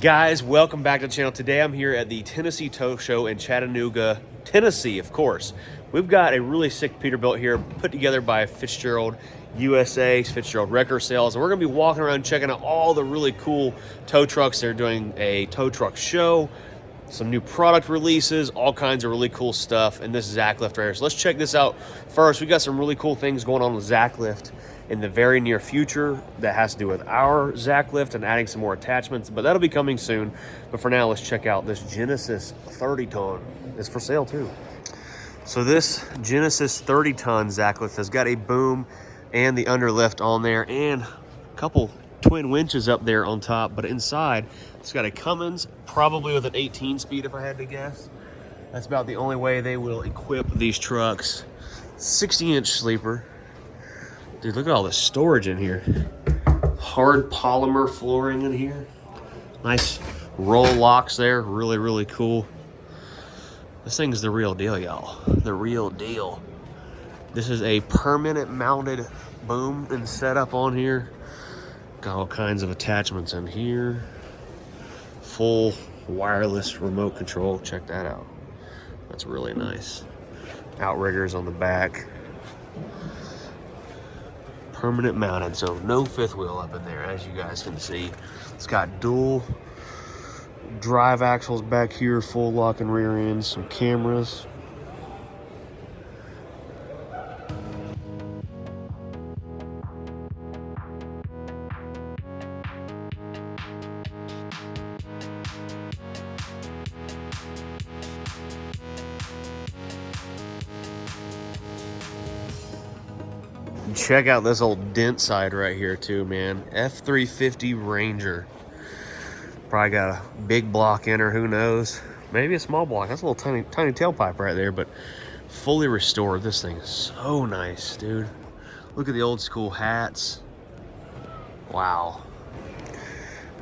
Guys, welcome back to the channel. Today I'm here at the Tennessee Tow Show in Chattanooga, Tennessee, of course. We've got a really sick Peterbilt here put together by Fitzgerald USA, Fitzgerald Wrecker Sales, and we're going to be walking around checking out all the really cool tow trucks. They're doing a tow truck show, some new product releases, all kinds of really cool stuff, and this Zack Lift right here. So let's check this out first. We got some really cool things going on with Zack Lift in the very near future that has to do with our Zack Lift and adding some more attachments, but that'll be coming soon. But for now, let's check out this Genesis 30-ton. It's for sale too. So this Genesis 30-ton Zack Lift has got a boom and the underlift on there and a couple twin winches up there on top, but inside it's got a Cummins, probably with an 18-speed if I had to guess. That's about the only way they will equip these trucks. 60-inch sleeper. Dude, look at all the storage in here. Hard polymer flooring in here. Nice roll locks there. Really, really cool. This thing's the real deal, y'all. The real deal. This is a permanent mounted boom and setup on here. Got all kinds of attachments in here. Full wireless remote control. Check that out. That's really nice. Outriggers on the back. Permanent mounted, so no fifth wheel up in there, as you guys can see. It's got dual drive axles back here, full lock and rear ends, some cameras. Check out this old dent side right here too, man. F350 Ranger. Probably got a big block in her, who knows? Maybe a small block. That's a little tiny tailpipe right there, but fully restored. This thing is so nice, dude. Look at the old school hats. Wow.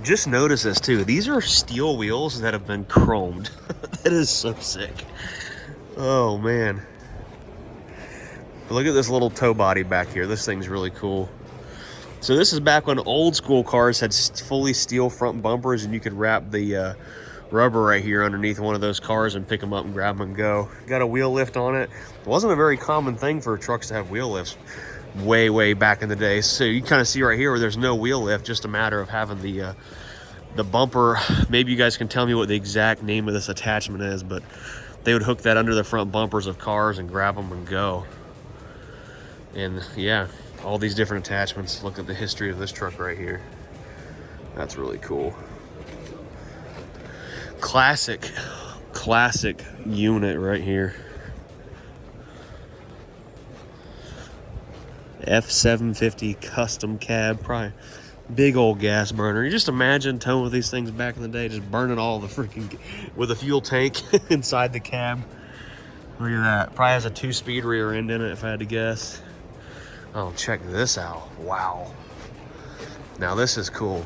Just notice this too. These are steel wheels that have been chromed. That is so sick. Oh man. Look at this little tow body back here. This thing's really cool. So this is back when old school cars had fully steel front bumpers and you could wrap the rubber right here underneath one of those cars and pick them up and grab them and go. Got a wheel lift on it. It wasn't a very common thing for trucks to have wheel lifts way back in the day. So you kind of see right here where there's no wheel lift, just a matter of having the bumper. Maybe you guys can tell me what the exact name of this attachment is, but they would hook that under the front bumpers of cars and grab them and go. And yeah, all these different attachments. Look at the history of this truck right here. That's really cool. Classic unit right here. F750 custom cab, probably big old gas burner. You just imagine towing with these things back in the day, just burning all the freaking, with a fuel tank inside the cab. Look at that. Probably has a 2-speed rear end in it if I had to guess. Oh, check this out. Wow. Now this is cool.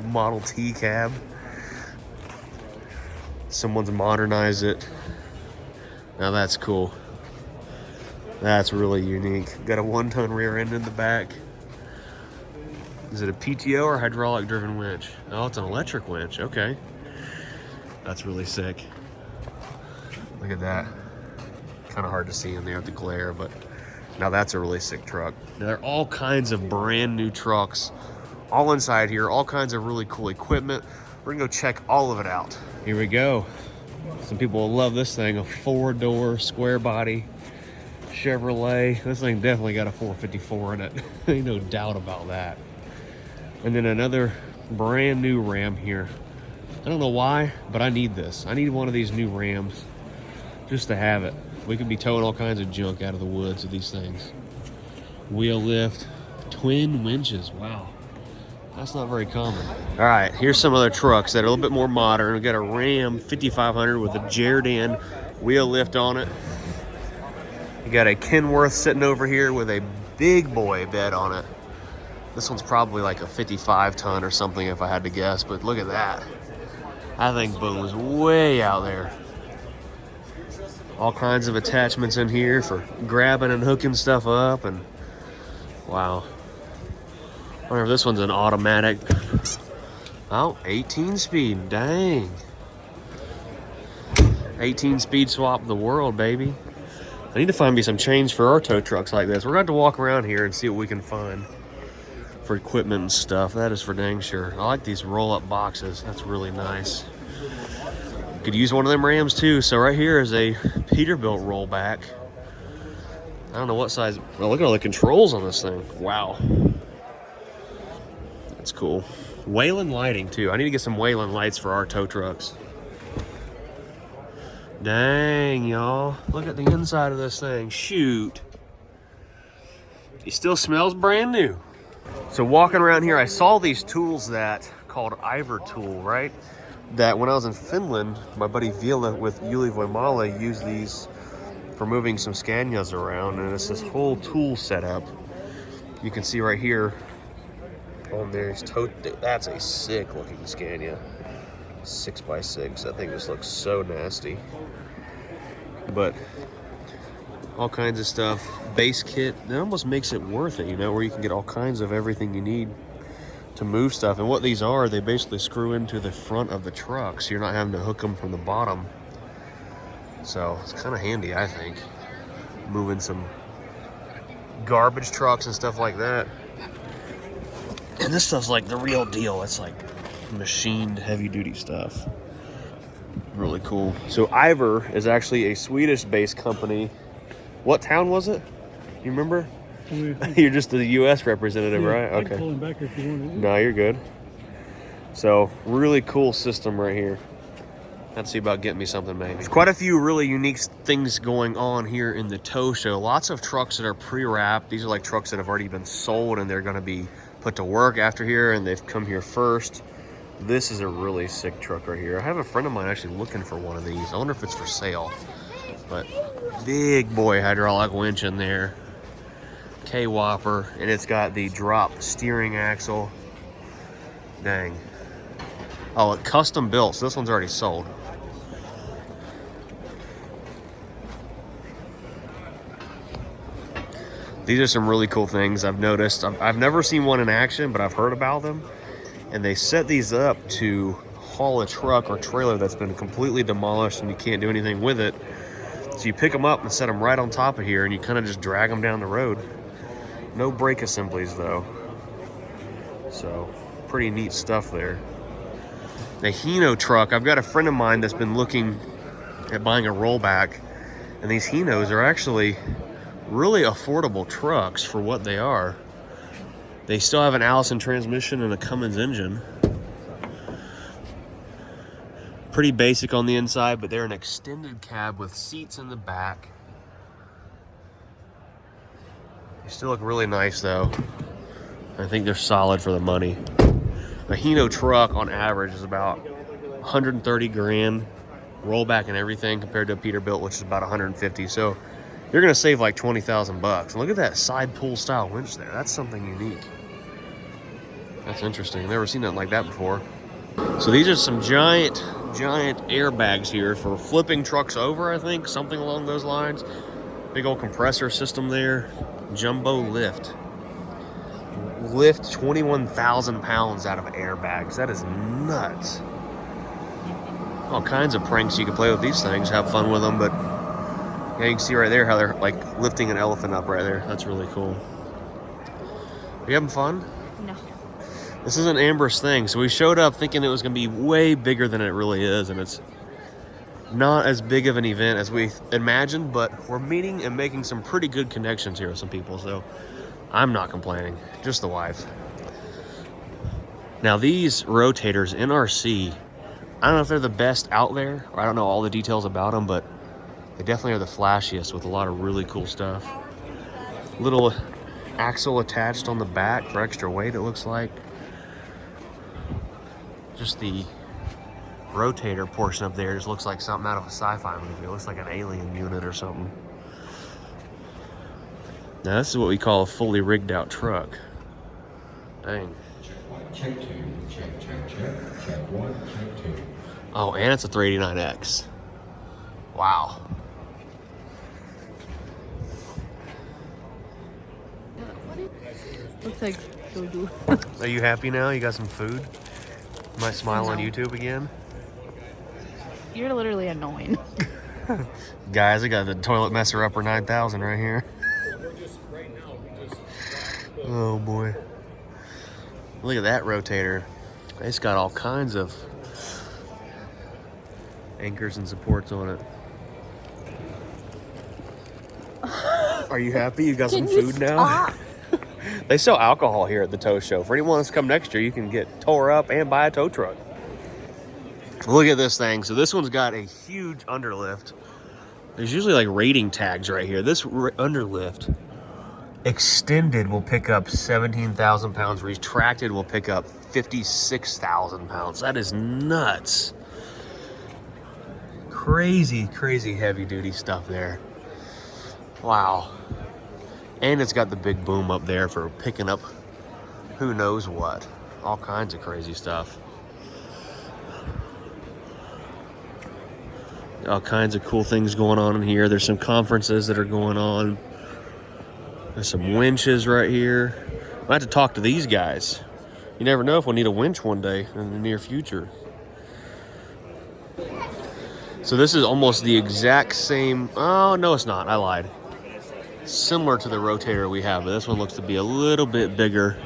Model T cab. Someone's modernized it. Now that's cool. That's really unique. Got a 1-ton rear end in the back. Is it a PTO or hydraulic driven winch? Oh, it's an electric winch. Okay. That's really sick. Look at that. Kind of hard to see in there with the glare, but now that's a really sick truck. Now there are all kinds of brand new trucks all inside here, all kinds of really cool equipment. We're gonna go check all of it out. Here we go. Some people will love this thing, a 4-door square body Chevrolet. This thing definitely got a 454 in it. Ain't no doubt about that. And then another brand new Ram here. I don't know why, but I need this. I need one of these new Rams just to have it. We could be towing all kinds of junk out of the woods with these things. Wheel lift, twin winches. Wow, that's not very common. All right, here's some other trucks that are a little bit more modern. We got a Ram 5500 with a Jerdan wheel lift on it. You got a Kenworth sitting over here with a big boy bed on it. This one's probably like a 55-ton or something if I had to guess, but look at that. That thing booms way out there. All kinds of attachments in here for grabbing and hooking stuff up, and wow. I wonder if this one's an automatic Oh, 18 speed, dang. 18 speed swap the world, baby. I need to find me some change for our tow trucks like this. We're going to have to walk around here and see what we can find for equipment and stuff. That is for dang sure. I like these roll-up boxes. That's really nice. Could use one of them Rams too. So right here is a Peterbilt rollback. I don't know what size. Well, look at all the controls on this thing. Wow. That's cool. Wayland lighting too. I need to get some Wayland lights for our tow trucks. Dang, y'all. Look at the inside of this thing. Shoot. It still smells brand new. So walking around here, I saw these tools that called Iver tool, right? That when I was in Finland, my buddy Vila with Yuli Voimala used these for moving some Scanias around, and it's this whole tool setup. You can see right here on there, that's a sick looking Scania. 6x6. That thing just looks so nasty. But all kinds of stuff. Base kit. That almost makes it worth it, you know, where you can get all kinds of everything you need to move stuff. And what these are, they basically screw into the front of the truck, so you're not having to hook them from the bottom. So it's kind of handy, I think, moving some garbage trucks and stuff like that. And this stuff's like the real deal. It's like machined heavy-duty stuff. Really cool. So Iver is actually a Swedish-based company. What town was it? You remember? You're just the U.S. representative, yeah, right? Okay. I can pull him back if you want to. No, you're good. So really cool system right here. Let's see about getting me something maybe. There's quite a few really unique things going on here in the tow show. Lots of trucks that are pre-wrapped. These are like trucks that have already been sold and they're going to be put to work after here, and they've come here first. This is a really sick truck right here. I have a friend of mine actually looking for one of these. I wonder if it's for sale. But big boy hydraulic winch in there. K-Whopper, and it's got the drop steering axle. Dang. Oh, custom built, so this one's already sold. These are some really cool things I've noticed. I've never seen one in action, but I've heard about them. And they set these up to haul a truck or trailer that's been completely demolished and you can't do anything with it. So you pick them up and set them right on top of here and you kind of just drag them down the road. No brake assemblies though. So pretty neat stuff there. The Hino truck, I've got a friend of mine that's been looking at buying a rollback, and these Hinos are actually really affordable trucks for what they are. They still have an Allison transmission and a Cummins engine. Pretty basic on the inside, but they're an extended cab with seats in the back. They still look really nice though. I think they're solid for the money. A Hino truck on average is about 130 grand, rollback and everything, compared to a Peterbilt, which is about 150. So you're gonna save like 20,000 bucks. And look at that side pull style winch there. That's something unique. That's interesting. I've never seen nothing like that before. So these are some giant airbags here for flipping trucks over, I think, something along those lines. Big old compressor system there. Jumbo lift. Lift 21,000 pounds out of airbags. That is nuts. All kinds of pranks you can play with these things. Have fun with them, but yeah, you can see right there how they're like lifting an elephant up right there. That's really cool. Are you having fun? No. This is an Amber's thing. So we showed up thinking it was going to be way bigger than it really is, and it's not as big of an event as we imagined, but we're meeting and making some pretty good connections here with some people, so I'm not complaining. Just the wife. Now these rotators, NRC, I don't know if they're the best out there, or I don't know all the details about them, but they definitely are the flashiest with a lot of really cool stuff. Little axle attached on the back for extra weight, it looks like. Just the rotator portion up there just looks like something out of a sci-fi movie. It looks like an alien unit or something. Now this is what we call a fully rigged out truck. Dang. Check two, check one, check two. Oh, and it's a 389X. Wow. Looks like doo-doo. Are you happy now? You got some food? Am I smile on No. YouTube again? You're literally annoying. Guys, I got the toilet messer upper 9000 right here. Oh boy. Look at that rotator. It's got all kinds of anchors and supports on it. Are you happy? You got some food now? They sell alcohol here at the tow show. For anyone that's come next year, you can get tore up and buy a tow truck. Look at this thing. So this one's got a huge underlift. There's usually like rating tags right here. This underlift extended will pick up 17,000 pounds. Retracted will pick up 56,000 pounds. That is nuts. Crazy, crazy heavy duty stuff there. Wow. And it's got the big boom up there for picking up who knows what. All kinds of crazy stuff. All kinds of cool things going on in here. There's some conferences that are going on. There's some winches right here. I have to talk to these guys. You never know if we'll need a winch one day in the near future. So this is almost the exact same. Oh, no, it's not. I lied. Similar to the rotator we have, but this one looks to be a little bit bigger.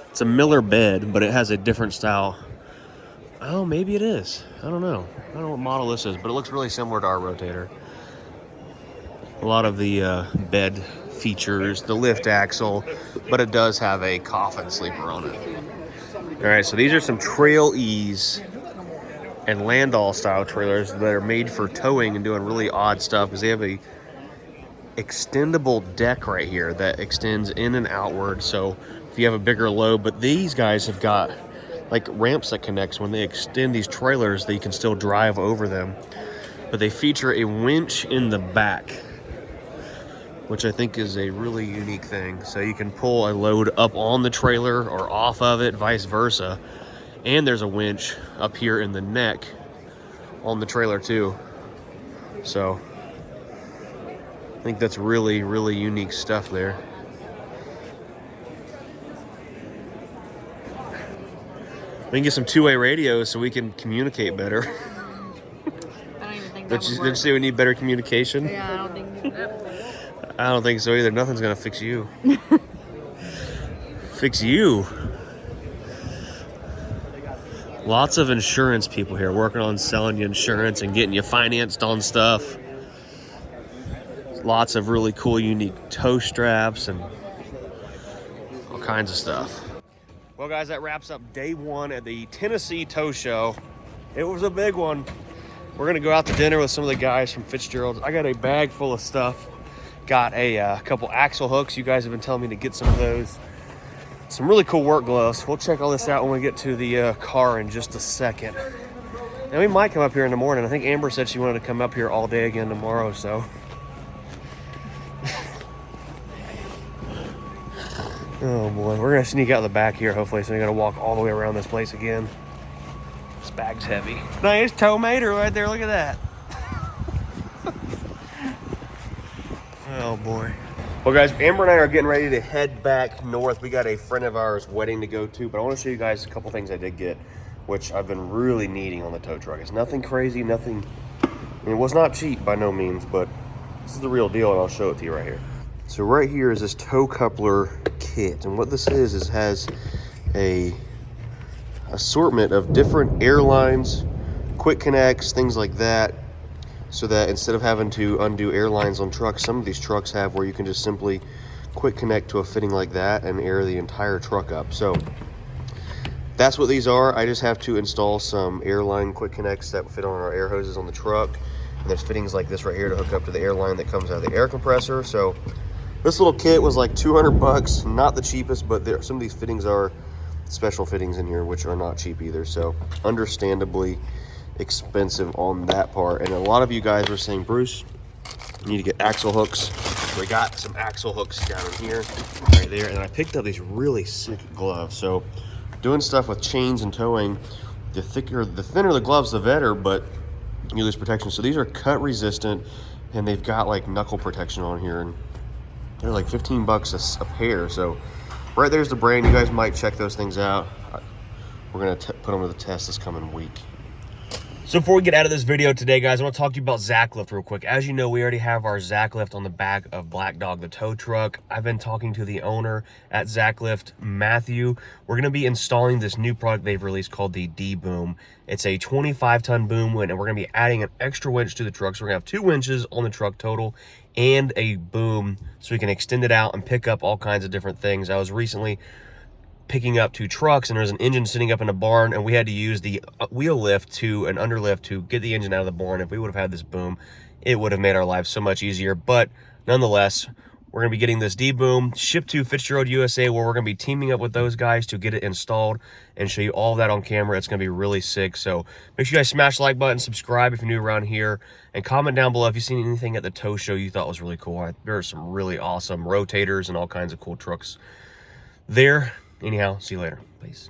It's a Miller bed, but it has a different style. Oh, maybe it is. I don't know. I don't know what model this is, but it looks really similar to our rotator. A lot of the bed features, the lift axle, but it does have a coffin sleeper on it. All right, so these are some Trail E's and Landau style trailers that are made for towing and doing really odd stuff because they have a extendable deck right here that extends in and outward. So if you have a bigger load, but these guys have got like ramps that connects. When they extend these trailers, they can still drive over them, but they feature a winch in the back, which I think is a really unique thing. So you can pull a load up on the trailer or off of it, vice versa. And there's a winch up here in the neck on the trailer too. So I think that's really, really unique stuff there. We can get some two-way radios so we can communicate better. I don't even think Did that you, would did you work. say we need better communication? Yeah, I don't think I don't think so either. Nothing's gonna fix you. Fix you. Lots of insurance people here working on selling you insurance and getting you financed on stuff. Lots of really cool, unique tow straps and all kinds of stuff. Well, guys, that wraps up day one at the Tennessee Tow Show. It was a big one. We're gonna go out to dinner with some of the guys from Fitzgerald's. I got a bag full of stuff. Got a couple axle hooks. You guys have been telling me to get some of those. Some really cool work gloves. We'll check all this out when we get to the car in just a second. And we might come up here in the morning. I think Amber said she wanted to come up here all day again tomorrow, so. Oh boy, we're gonna sneak out the back here hopefully, so we're gonna walk all the way around this place again. This bag's heavy. Nice tow mater right there, look at that. Oh boy. Well guys, Amber and I are getting ready to head back north. We got a friend of ours wedding to go to, but I want to show you guys a couple things I did get, which I've been really needing on the tow truck. It's nothing crazy, nothing, I mean, it was not cheap by no means, but this is the real deal and I'll show it to you right here. So right here is this tow coupler kit, and what this is it has a assortment of different airlines, quick connects, things like that, so that instead of having to undo airlines on trucks, some of these trucks have where you can just simply quick connect to a fitting like that and air the entire truck up. So that's what these are. I just have to install some airline quick connects that fit on our air hoses on the truck, and there's fittings like this right here to hook up to the airline that comes out of the air compressor. So this little kit was like 200 bucks, not the cheapest, but some of these fittings are special fittings in here, which are not cheap either. So understandably expensive on that part. And a lot of you guys were saying, Bruce, you need to get axle hooks. We got some axle hooks down in here, right there. And I picked up these really sick gloves. So doing stuff with chains and towing, the thinner the gloves, the better, but you lose protection. So these are cut resistant, and they've got like knuckle protection on here, and they're like 15 bucks a pair. So right there's the brand. You guys might check those things out. we're gonna put them to the test this coming week. So before we get out of this video today, guys, I want to talk to you about Zaclift real quick. As you know, we already have our Zaclift on the back of Black Dog, the tow truck. I've been talking to the owner at Zaclift, Matthew. We're going to be installing this new product they've released called the D-Boom. It's a 25-ton boom, and we're going to be adding an extra winch to the truck. So we're going to have 2 winches on the truck total and a boom so we can extend it out and pick up all kinds of different things. I was recently picking up 2 trucks, and there's an engine sitting up in a barn, and we had to use the wheel lift to an underlift to get the engine out of the barn. If we would have had this boom, it would have made our lives so much easier. But nonetheless, we're going to be getting this D-Boom shipped to Fitzgerald USA, where we're going to be teaming up with those guys to get it installed and show you all of that on camera. It's going to be really sick. So make sure you guys smash the like button, subscribe if you're new around here, and comment down below if you've seen anything at the tow show you thought was really cool. There are some really awesome rotators and all kinds of cool trucks there. Anyhow, see you later. Peace.